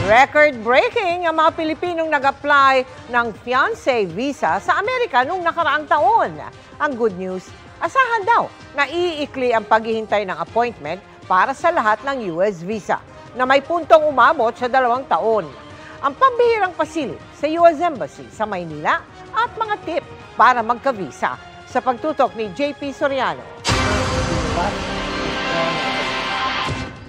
Record-breaking ang mga Pilipinong nag-apply ng fiancé visa sa Amerika noong nakaraang taon. Ang good news, asahan daw na iikli ang paghihintay ng appointment para sa lahat ng US visa na may puntong umabot sa 2 taon. Ang pambihirang pasilid sa US Embassy sa Maynila at mga tip para magka-visa sa pagtutok ni JP Soriano.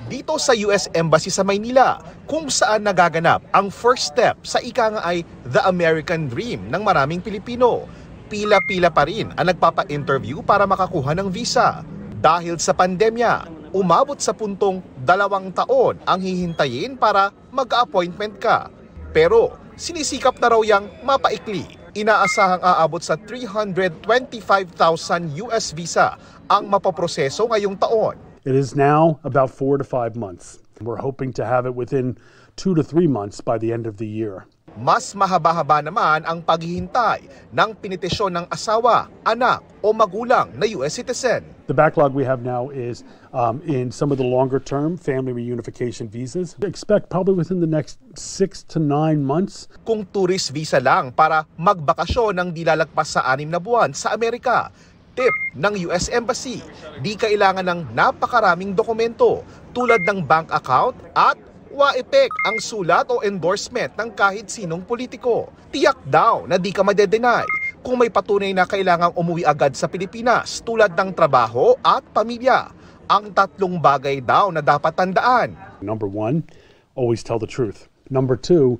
Dito sa US Embassy sa Maynila, kung saan nagaganap ang first step sa ika nga ay the American Dream ng maraming Pilipino. Pila-pila pa rin ang nagpapa-interview para makakuha ng visa. Dahil sa pandemya, umabot sa puntong 2 taon ang hihintayin para mag-appointment ka. Pero sinisikap na raw yang mapaikli. Inaasahang aabot sa 325,000 US visa ang mapoproseso ngayong taon. It is now about 4 to 5 months. We're hoping to have it within 2 to 3 months by the end of the year. Mas mahaba-haba naman ang paghihintay ng pinitisyon ng asawa, anak o magulang na US citizen. The backlog we have now is in some of the longer-term family reunification visas. Expect probably within the next 6 to 9 months. Kung tourist visa lang para magbakasyon ng dilalagpas sa 6 na buwan sa Amerika, tip ng US Embassy, di kailangan ng napakaraming dokumento tulad ng bank account at waipek ang sulat o endorsement ng kahit sinong politiko. Tiyak daw na di ka madedenay kung may patunay na kailangang umuwi agad sa Pilipinas tulad ng trabaho at pamilya. Ang 3 bagay daw na dapat tandaan. Number 1, always tell the truth. Number 2,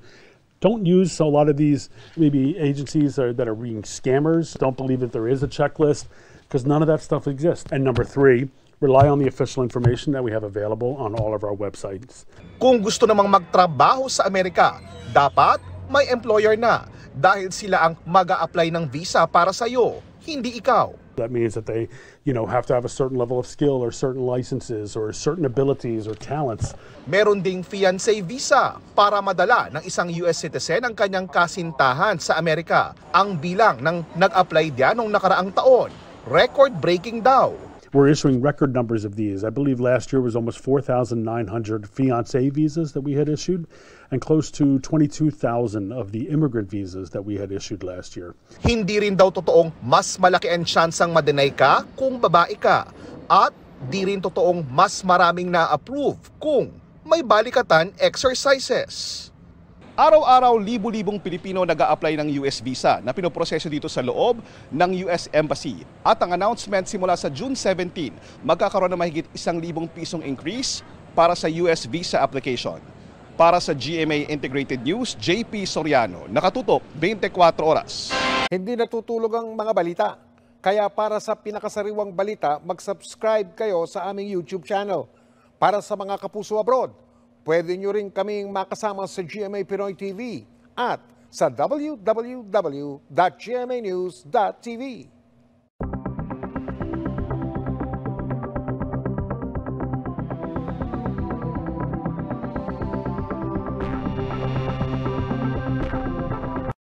don't use a lot of these maybe agencies that are being scammers. Don't believe that there is a checklist because none of that stuff exists. And number 3, rely on the official information that we have available on all of our websites. Kung gusto namang magtrabaho sa Amerika, dapat may employer na dahil sila ang mag-a-apply ng visa para sa iyo, hindi ikaw. That means that they, have to have a certain level of skill or certain licenses or certain abilities or talents. Meron ding fiancé visa para madala ng isang US citizen ang kanyang kasintahan sa Amerika. Ang bilang ng nag-apply diyan noong nakaraang taon, record-breaking daw. We're issuing record numbers of these. I believe last year was almost 4,900 fiancé visas that we had issued and close to 22,000 of the immigrant visas that we had issued last year. Hindi rin daw totoong mas malaki ang tsansang ma-deny ka kung babae ka at di rin totoong mas maraming na-approve kung may balikatan exercises. Araw-araw, libu-libong Pilipino nag-a-apply ng US visa na pinoproseso dito sa loob ng US Embassy. At ang announcement simula sa June 17, magkakaroon ng mahigit 1,000 pisong increase para sa US visa application. Para sa GMA Integrated News, JP Soriano, nakatutok 24 oras. Hindi natutulog ang mga balita. Kaya para sa pinakasariwang balita, mag-subscribe kayo sa aming YouTube channel. Para sa mga kapuso abroad, pwede nyo rin kaming makasama sa GMA Pinoy TV at sa www.gmanews.tv.